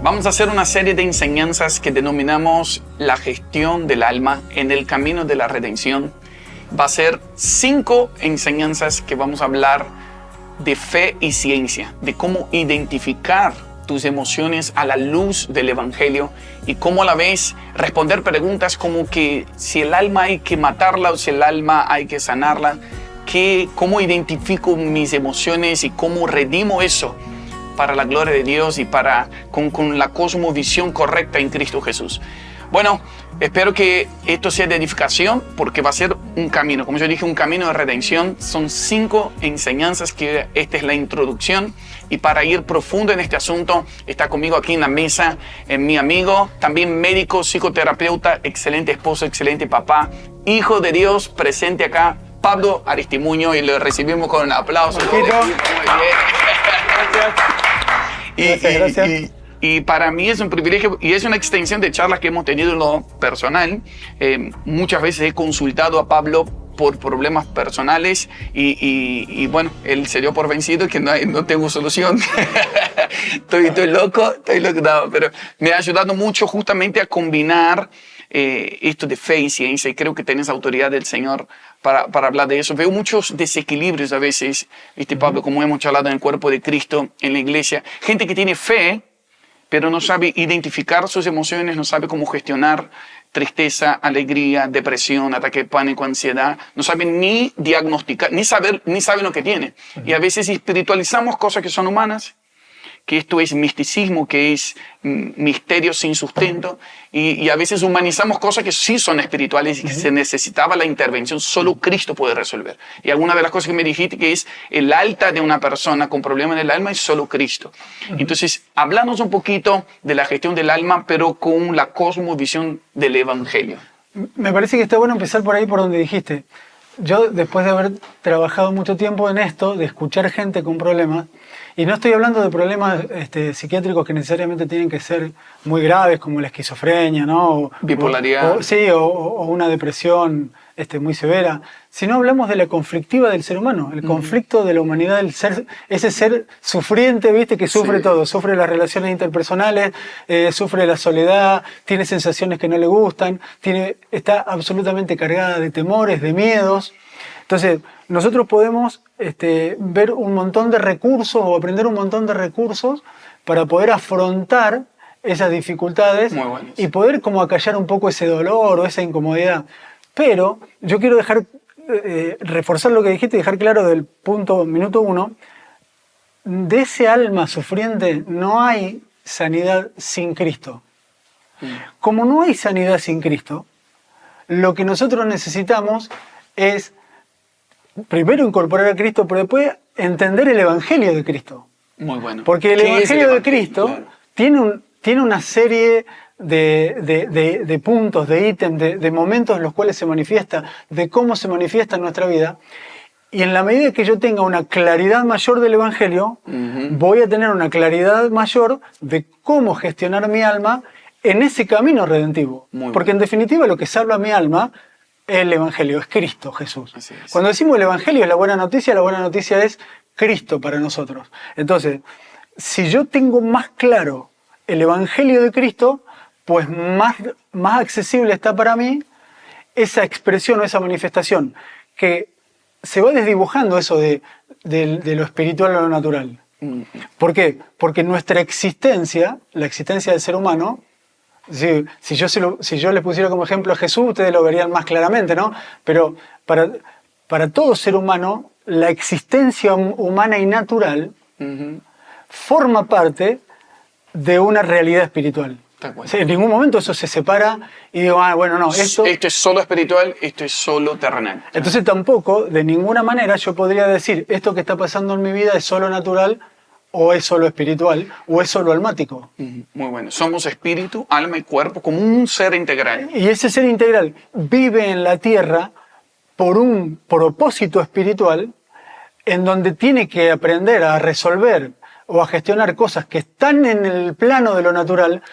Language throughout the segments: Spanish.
Vamos a hacer una serie de enseñanzas que denominamos la gestión del alma en el camino de la redención. Va a ser 5 enseñanzas que vamos a hablar de fe y ciencia, de cómo identificar tus emociones a la luz del Evangelio y cómo a la vez responder preguntas como que si el alma hay que matarla o si el alma hay que sanarla, cómo identifico mis emociones y cómo redimo eso para la gloria de Dios y con la cosmovisión correcta en Cristo Jesús. Bueno, espero que esto sea de edificación porque va a ser un camino. Como yo dije, un camino de redención. Son 5 enseñanzas que esta es la introducción. Y para ir profundo en este asunto, está conmigo aquí en la mesa mi amigo, también médico, psicoterapeuta, excelente esposo, excelente papá, hijo de Dios, presente acá, Pablo Aristimuño, y lo recibimos con un aplauso. Muy bien. Gracias. Y para mí es un privilegio y es una extensión de charlas que hemos tenido en lo personal. Muchas veces he consultado a Pablo por problemas personales y bueno, él se dio por vencido que no tengo solución. estoy loco, no, pero me ha ayudado mucho justamente a combinar esto de fe y ciencia, y creo que tenés autoridad del Señor para hablar de eso. Veo muchos desequilibrios a veces, Pablo, como hemos hablado en el cuerpo de Cristo, en la iglesia. Gente que tiene fe, pero no sabe identificar sus emociones, no sabe cómo gestionar tristeza, alegría, depresión, ataque de pánico, ansiedad. No saben ni diagnosticar, ni saben lo que tiene. Y a veces espiritualizamos cosas que son humanas, que esto es misticismo, que es misterio sin sustento, y a veces humanizamos cosas que sí son espirituales y que se necesitaba la intervención, solo Cristo puede resolver. Y alguna de las cosas que me dijiste que es el alta de una persona con problemas del alma es solo Cristo. Entonces, háblanos un poquito de la gestión del alma, pero con la cosmovisión del Evangelio. Me parece que está bueno empezar por ahí, por donde dijiste. Yo, después de haber trabajado mucho tiempo en esto, de escuchar gente con problemas, y no estoy hablando de problemas psiquiátricos que necesariamente tienen que ser muy graves, como la esquizofrenia, ¿no? Bipolaridad. O una depresión muy severa, sino hablamos de la conflictiva del ser humano, el conflicto de la humanidad, ese ser sufriente, ¿viste? Que sufre todo, sufre las relaciones interpersonales, sufre la soledad, tiene sensaciones que no le gustan, está absolutamente cargada de temores, de miedos. Entonces, nosotros podemos ver un montón de recursos o aprender un montón de recursos para poder afrontar esas dificultades y poder como acallar un poco ese dolor o esa incomodidad. Pero yo quiero reforzar lo que dijiste y dejar claro del minuto 1, de ese alma sufriente no hay sanidad sin Cristo. Como no hay sanidad sin Cristo, lo que nosotros necesitamos es primero incorporar a Cristo, pero después entender el Evangelio de Cristo. Muy bueno. Porque el Evangelio de Cristo tiene una serie de puntos, de ítems, de momentos en los cuales se manifiesta, de cómo se manifiesta en nuestra vida. Y en la medida que yo tenga una claridad mayor del Evangelio, voy a tener una claridad mayor de cómo gestionar mi alma en ese camino redentivo. Porque en definitiva lo que salva mi alma es el Evangelio, es Cristo Jesús. Cuando decimos el Evangelio es la buena noticia es Cristo para nosotros. Entonces, si yo tengo más claro el Evangelio de Cristo, pues más accesible está para mí esa expresión o esa manifestación, que se va desdibujando eso de lo espiritual a lo natural. ¿Por qué? Porque nuestra existencia, la existencia del ser humano, si yo les pusiera como ejemplo a Jesús, ustedes lo verían más claramente, ¿no? Pero para todo ser humano, la existencia humana y natural forma parte de una realidad espiritual. En ningún momento eso se separa y digo, esto es solo espiritual, esto es solo terrenal. Entonces tampoco, de ninguna manera, yo podría decir, esto que está pasando en mi vida es solo natural, o es solo espiritual, o es solo almático. Muy bueno. Somos espíritu, alma y cuerpo como un ser integral. Y ese ser integral vive en la tierra por un propósito espiritual en donde tiene que aprender a resolver o a gestionar cosas que están en el plano de lo natural,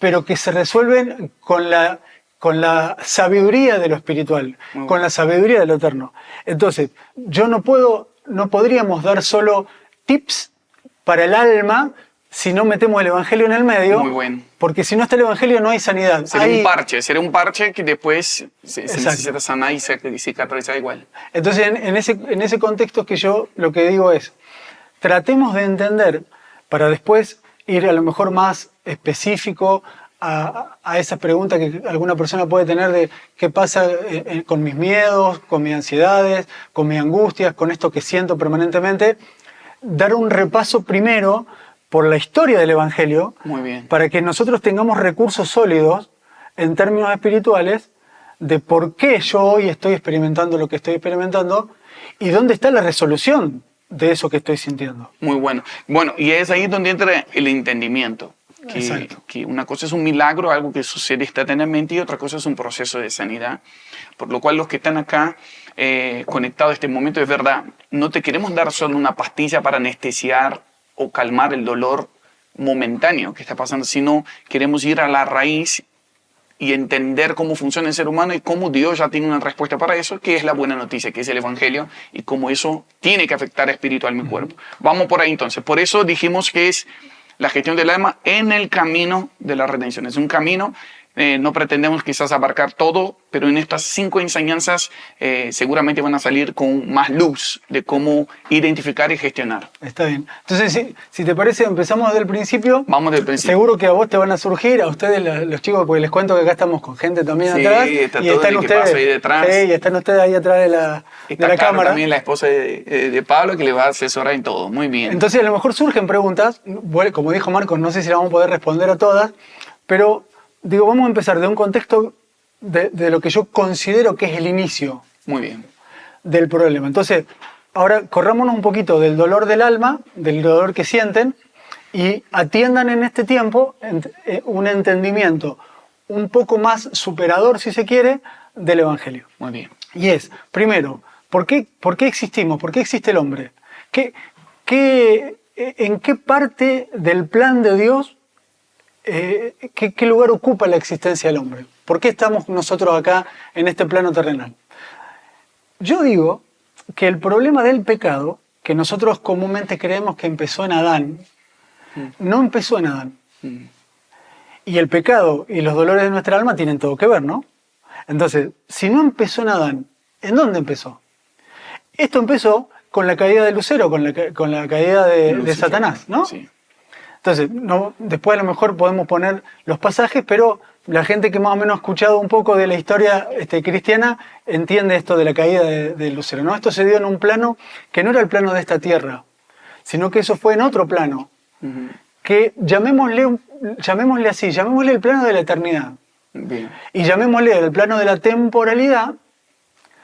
pero que se resuelven con la sabiduría de lo espiritual, con la sabiduría de lo eterno. Entonces, no podríamos dar solo tips para el alma si no metemos el Evangelio en el medio. Muy bueno. Porque si no está el Evangelio no hay sanidad. Sería un parche que después se necesita sanar y cicatrizar igual. Entonces, en ese contexto es que yo lo que digo es, tratemos de entender, para después ir a lo mejor más específico a esa pregunta que alguna persona puede tener de qué pasa con mis miedos, con mis ansiedades, con mis angustias, con esto que siento permanentemente, dar un repaso primero por la historia del Evangelio. Muy bien. Para que nosotros tengamos recursos sólidos en términos espirituales de por qué yo hoy estoy experimentando lo que estoy experimentando y dónde está la resolución de eso que estoy sintiendo. Muy bueno. Bueno, y es ahí donde entra el entendimiento. Que una cosa es un milagro, algo que sucede instantáneamente, y otra cosa es un proceso de sanidad. Por lo cual los que están acá conectados a este momento, es verdad, no te queremos dar solo una pastilla para anestesiar o calmar el dolor momentáneo que está pasando, sino queremos ir a la raíz y entender cómo funciona el ser humano y cómo Dios ya tiene una respuesta para eso, que es la buena noticia, que es el Evangelio, y cómo eso tiene que afectar espiritual mi cuerpo. Vamos por ahí entonces. Por eso dijimos que es la gestión del alma en el camino de la redención. Es un camino, no pretendemos quizás abarcar todo, pero en estas 5 enseñanzas seguramente van a salir con más luz de cómo identificar y gestionar. Está bien. Entonces, si te parece, empezamos desde el principio. Vamos del principio. Seguro que a vos te van a surgir, a ustedes los chicos, porque les cuento que acá estamos con gente también atrás. Está y todo están el ustedes equipazo ahí detrás. Sí, y están ustedes ahí atrás de la cámara. También la esposa de Pablo, que le va a asesorar en todo. Muy bien. Entonces, a lo mejor surgen preguntas. Bueno, como dijo Marcos, no sé si las vamos a poder responder a todas, pero digo, vamos a empezar de un contexto de lo que yo considero que es el inicio. Muy bien. Del problema. Entonces, ahora corrámonos un poquito del dolor del alma, del dolor que sienten, y atiendan en este tiempo un entendimiento un poco más superador, si se quiere, del Evangelio. Muy bien. Y es, primero, ¿por qué existimos? ¿Por qué existe el hombre? ¿En qué parte del plan de Dios, qué lugar ocupa la existencia del hombre? ¿Por qué estamos nosotros acá en este plano terrenal? Yo digo que el problema del pecado, que nosotros comúnmente creemos que empezó en Adán, no empezó en Adán. Y el pecado y los dolores de nuestra alma tienen todo que ver, ¿no? Entonces, si no empezó en Adán, ¿en dónde empezó? Esto empezó con la caída de Lucero, con la caída de Satanás, ¿no? Sí. Entonces, después a lo mejor podemos poner los pasajes, pero la gente que más o menos ha escuchado un poco de la historia cristiana entiende esto de la caída de Lucero, ¿no? Esto se dio en un plano que no era el plano de esta tierra, sino que eso fue en otro plano, que llamémosle así, llamémosle el plano de la eternidad. Bien. Y llamémosle el plano de la temporalidad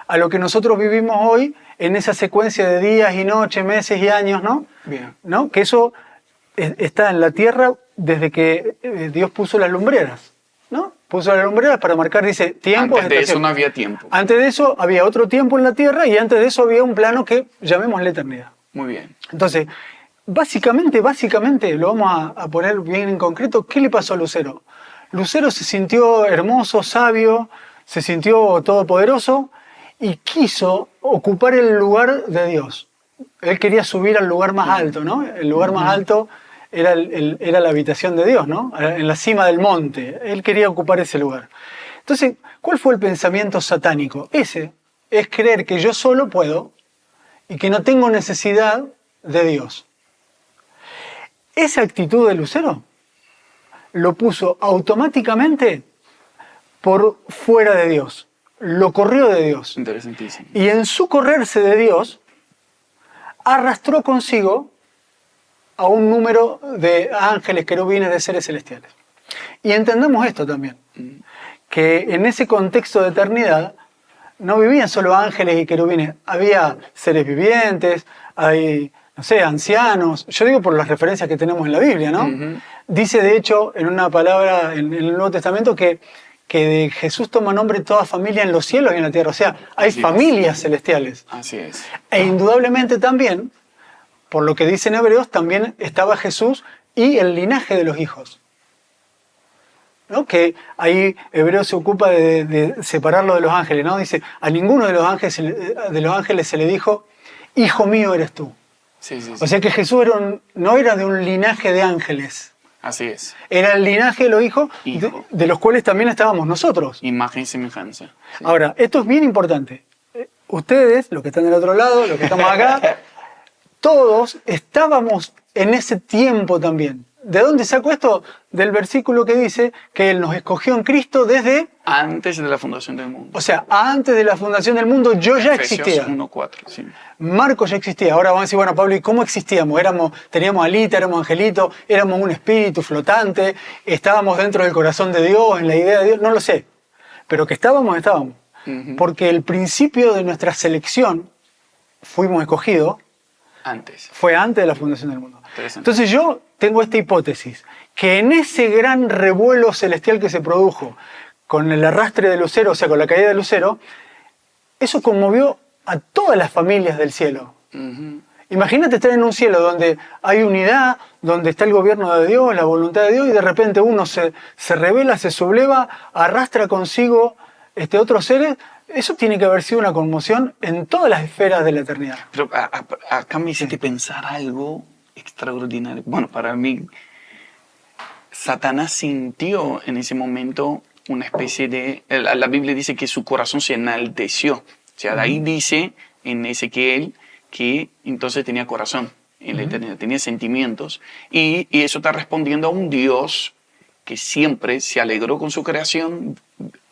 a lo que nosotros vivimos hoy en esa secuencia de días y noches, meses y años, ¿no? Bien. ¿No? Que eso está en la tierra desde que Dios puso las lumbreras, ¿no? Puso las lumbreras para marcar, dice, tiempo. Antes de eso no había tiempo. Antes de eso había otro tiempo en la tierra y antes de eso había un plano que llamémosle eternidad. Muy bien. Entonces, básicamente, lo vamos a poner bien en concreto, ¿qué le pasó a Lucero? Lucero se sintió hermoso, sabio, se sintió todopoderoso y quiso ocupar el lugar de Dios. Él quería subir al lugar más alto, ¿no? El lugar más alto era la habitación de Dios, ¿no? En la cima del monte. Él quería ocupar ese lugar. Entonces, ¿cuál fue el pensamiento satánico? Ese es creer que yo solo puedo y que no tengo necesidad de Dios. Esa actitud de Lucero lo puso automáticamente por fuera de Dios. Lo corrió de Dios. Interesantísimo. Y en su correrse de Dios, arrastró consigo a un número de ángeles, querubines, de seres celestiales. Y entendamos esto también, que en ese contexto de eternidad no vivían solo ángeles y querubines, había seres vivientes, hay, no sé, ancianos. Yo digo por las referencias que tenemos en la Biblia, ¿no? Dice, de hecho, en una palabra en el Nuevo Testamento que de Jesús toma nombre toda familia en los cielos y en la tierra. O sea, hay familias celestiales. Así es. E indudablemente también, por lo que dicen Hebreos, también estaba Jesús y el linaje de los hijos. ¿No? Que ahí Hebreos se ocupa de separarlo de los ángeles, ¿no? Dice, a ninguno de los ángeles se le dijo, hijo mío eres tú. Sí, sí, O sí. sea que Jesús no era de un linaje de ángeles, Así es. era el linaje de los hijos, Hijo. de los cuales también estábamos nosotros. Imagen y semejanza. Sí. Ahora, esto es bien importante. Ustedes, los que están del otro lado, los que estamos acá, todos estábamos en ese tiempo también. ¿De dónde saco esto? Del versículo que dice que Él nos escogió en Cristo desde, Antes de la fundación del mundo. o sea, antes de la fundación del mundo yo ya Efesios existía. 1:4, sí. Marcos ya existía. Ahora vamos a decir, bueno, Pablo, ¿y cómo existíamos? Teníamos alita, éramos angelitos, éramos un espíritu flotante, estábamos dentro del corazón de Dios, en la idea de Dios, no lo sé. Pero que estábamos. Ujú. Porque el principio de nuestra selección, fuimos escogidos, Antes. fue antes de la fundación del mundo. Interesante. Entonces yo tengo esta hipótesis, que en ese gran revuelo celestial que se produjo con el arrastre de Lucero, o sea, con la caída de Lucero, eso conmovió a todas las familias del cielo. Ujú. Imagínate estar en un cielo donde hay unidad, donde está el gobierno de Dios, la voluntad de Dios, y de repente uno se revela, se subleva, arrastra consigo otros seres. Eso tiene que haber sido una conmoción en todas las esferas de la eternidad. Pero acá me hiciste pensar algo extraordinario. Bueno, para mí, Satanás sintió en ese momento una especie de... La Biblia dice que su corazón se enalteció. O sea, de ahí dice en Ezequiel que entonces tenía corazón en la eternidad, tenía sentimientos. Y eso está respondiendo a un Dios que siempre se alegró con su creación,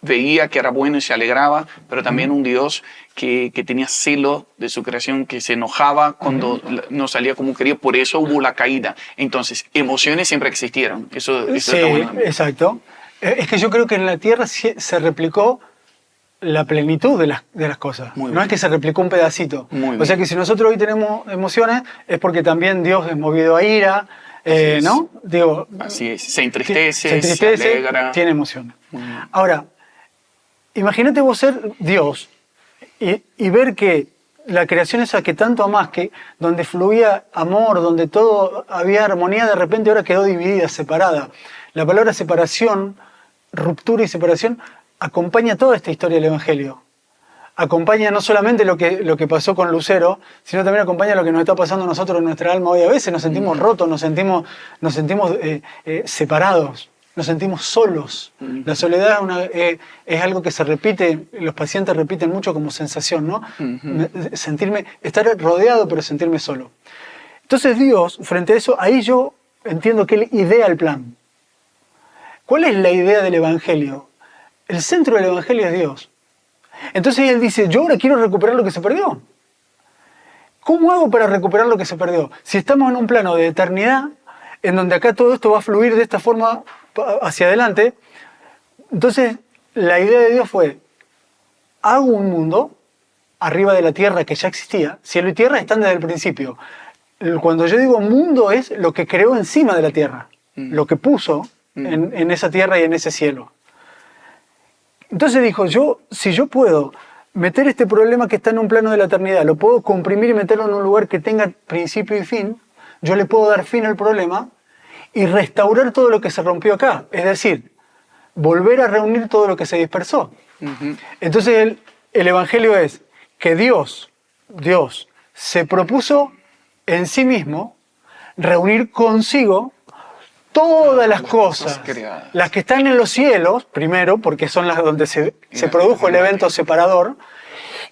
veía que era bueno y se alegraba, pero también un Dios que tenía celo de su creación, que se enojaba cuando no salía como quería, por eso hubo la caída. Entonces, emociones siempre existieron. Eso Sí, está bueno. exacto. Es que yo creo que en la Tierra se replicó la plenitud de las cosas. Muy No bien. es que se replicó un pedacito. Muy O sea bien. que si nosotros hoy tenemos emociones es porque también Dios es movido a ira, es. ¿no? Digo, Así es, se entristece, se alegra. tiene emociones. Muy bien. Ahora, imagínate vos ser Dios y ver que la creación esa que tanto amás, que donde fluía amor, donde todo había armonía, de repente ahora quedó dividida, separada. La palabra separación, ruptura y separación, acompaña toda esta historia del Evangelio. Acompaña no solamente lo que pasó con Lucero, sino también acompaña lo que nos está pasando a nosotros en nuestra alma hoy. A veces nos sentimos rotos, nos sentimos separados, nos sentimos solos. La soledad es algo que se repite, los pacientes repiten mucho como sensación, ¿no? Estar rodeado pero sentirme solo. Entonces Dios, frente a eso, ahí yo entiendo que Él idea el plan. ¿Cuál es la idea del Evangelio? El centro del Evangelio es Dios. Entonces Él dice, yo ahora quiero recuperar lo que se perdió. ¿Cómo hago para recuperar lo que se perdió? Si estamos en un plano de eternidad, en donde acá todo esto va a fluir de esta forma hacia adelante, entonces la idea de Dios fue, hago un mundo arriba de la tierra que ya existía. Cielo y tierra están desde el principio. Cuando yo digo mundo es lo que creó encima de la tierra, lo que puso en esa tierra y en ese cielo. Entonces dijo, si yo puedo meter este problema que está en un plano de la eternidad, lo puedo comprimir y meterlo en un lugar que tenga principio y fin, yo le puedo dar fin al problema y restaurar todo lo que se rompió acá. Es decir, volver a reunir todo lo que se dispersó. Entonces el Evangelio es que Dios se propuso en sí mismo reunir consigo todas las cosas, creadas. las que están en los cielos, primero, porque son las donde se produjo el evento separador,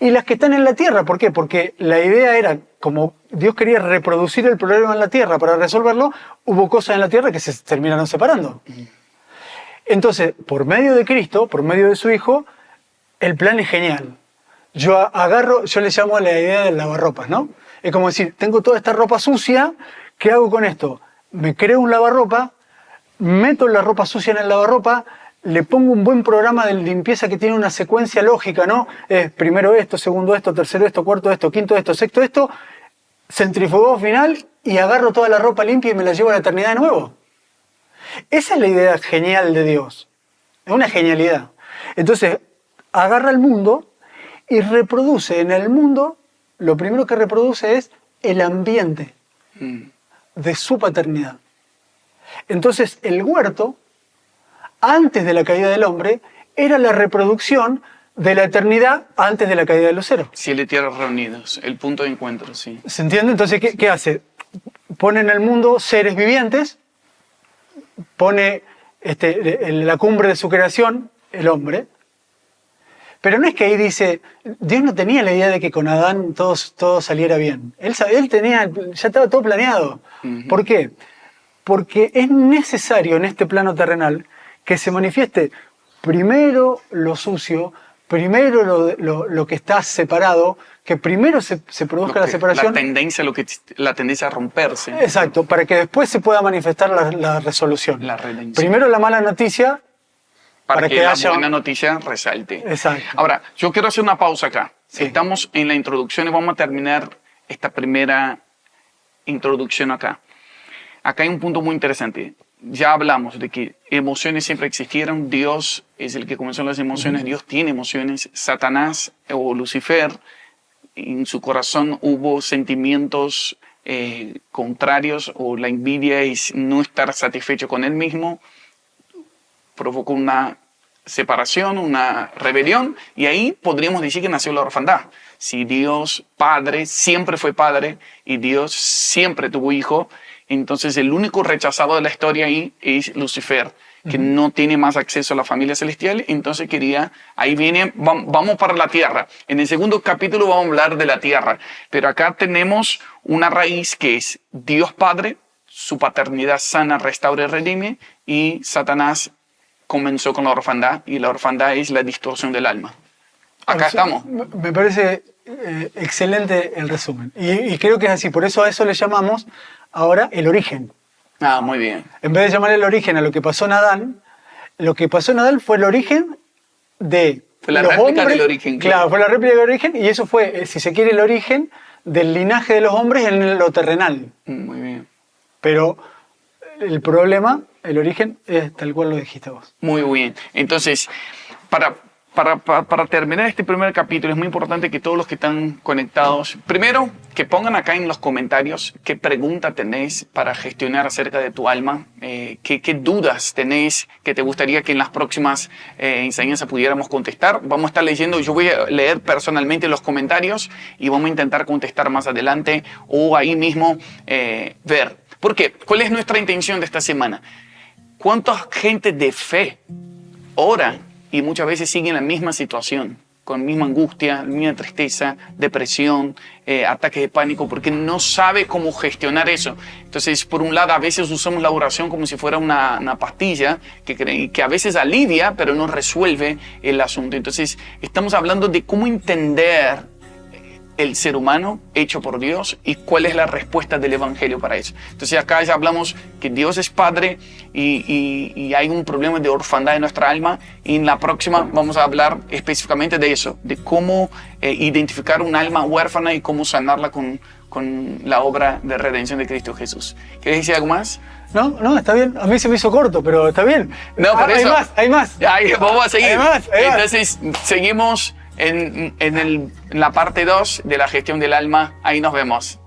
y las que están en la tierra. ¿Por qué? Porque la idea era, como Dios quería reproducir el problema en la tierra para resolverlo, hubo cosas en la tierra que se terminaron separando. Entonces, por medio de Cristo, por medio de su Hijo, el plan es genial. Yo le llamo la idea del lavarropas, ¿no? Es como decir, tengo toda esta ropa sucia, ¿qué hago con esto? Me creo un lavarropa, meto la ropa sucia en el lavarropa, le pongo un buen programa de limpieza que tiene una secuencia lógica, ¿no? Es primero esto, segundo esto, tercero esto, cuarto esto, quinto esto, sexto esto, centrifugado final y agarro toda la ropa limpia y me la llevo a la eternidad de nuevo. Esa es la idea genial de Dios. Es una genialidad. Entonces, agarra el mundo y reproduce en el mundo, lo primero que reproduce es el ambiente de su paternidad. Entonces, el huerto, antes de la caída del hombre, era la reproducción de la eternidad antes de la caída de Lucero. Cielo y tierra reunidos, el punto de encuentro, sí. ¿Se entiende? Entonces, ¿qué hace? Pone en el mundo seres vivientes, pone en la cumbre de su creación el hombre, pero no es que ahí dice, Dios no tenía la idea de que con Adán todo saliera bien. Él tenía, ya estaba todo planeado. ¿Por qué? Porque es necesario en este plano terrenal que se manifieste primero lo sucio, primero lo que está separado, que primero se produzca la separación. La tendencia a romperse. Exacto, para que después se pueda manifestar la resolución. La redención. Primero la mala noticia. Para que la buena noticia resalte. Exacto. Ahora, yo quiero hacer una pausa acá. Sí. Estamos en la introducción y vamos a terminar esta primera introducción acá. Acá hay un punto muy interesante. Ya hablamos de que emociones siempre existieron. Dios es el que comenzó las emociones. Dios tiene emociones. Satanás o Lucifer, en su corazón hubo sentimientos contrarios, o la envidia es no estar satisfecho con él mismo. Provocó una separación, una rebelión, y ahí podríamos decir que nació la orfandad. Si Dios Padre siempre fue Padre y Dios siempre tuvo hijo, entonces el único rechazado de la historia ahí es Lucifer, que no tiene más acceso a la familia celestial, entonces ahí viene, vamos para la tierra. En el segundo capítulo vamos a hablar de la tierra, pero acá tenemos una raíz que es Dios Padre, su paternidad sana, restaura y redime, y Satanás comenzó con la orfandad, y la orfandad es la distorsión del alma. Acá estamos. Me parece excelente el resumen. Y creo que es así. Por eso a eso le llamamos ahora el origen. Ah, muy bien. En vez de llamarle el origen a lo que pasó en Adán, lo que pasó en Adán fue el origen de fue la los réplica hombres. del origen. Claro, fue la réplica del origen, y eso fue, si se quiere, el origen del linaje de los hombres en lo terrenal. Muy bien. Pero el problema, el origen, es tal cual lo dijiste vos. Muy bien. Entonces, para terminar este primer capítulo, es muy importante que todos los que están conectados, primero, que pongan acá en los comentarios qué pregunta tenéis para gestionar acerca de tu alma, qué dudas tenéis que te gustaría que en las próximas enseñanzas pudiéramos contestar. Vamos a estar leyendo, yo voy a leer personalmente los comentarios y vamos a intentar contestar más adelante o ahí mismo ver. ¿Por qué? ¿Cuál es nuestra intención de esta semana? ¿Cuánta gente de fe ora y muchas veces sigue en la misma situación, con misma angustia, misma tristeza, depresión, ataques de pánico, porque no sabe cómo gestionar eso? Entonces, por un lado, a veces usamos la oración como si fuera una pastilla que a veces alivia, pero no resuelve el asunto. Entonces, estamos hablando de cómo entender el ser humano hecho por Dios y cuál es la respuesta del Evangelio para eso. Entonces acá ya hablamos que Dios es Padre y hay un problema de orfandad en nuestra alma, y en la próxima vamos a hablar específicamente de eso, de cómo identificar un alma huérfana y cómo sanarla con la obra de redención de Cristo Jesús. ¿Quieres decir algo más? No, está bien. A mí se me hizo corto, pero está bien. No, por eso. Hay más. Vamos a seguir. Hay más. Entonces seguimos en la parte 2 de la gestión del alma. Ahí nos vemos.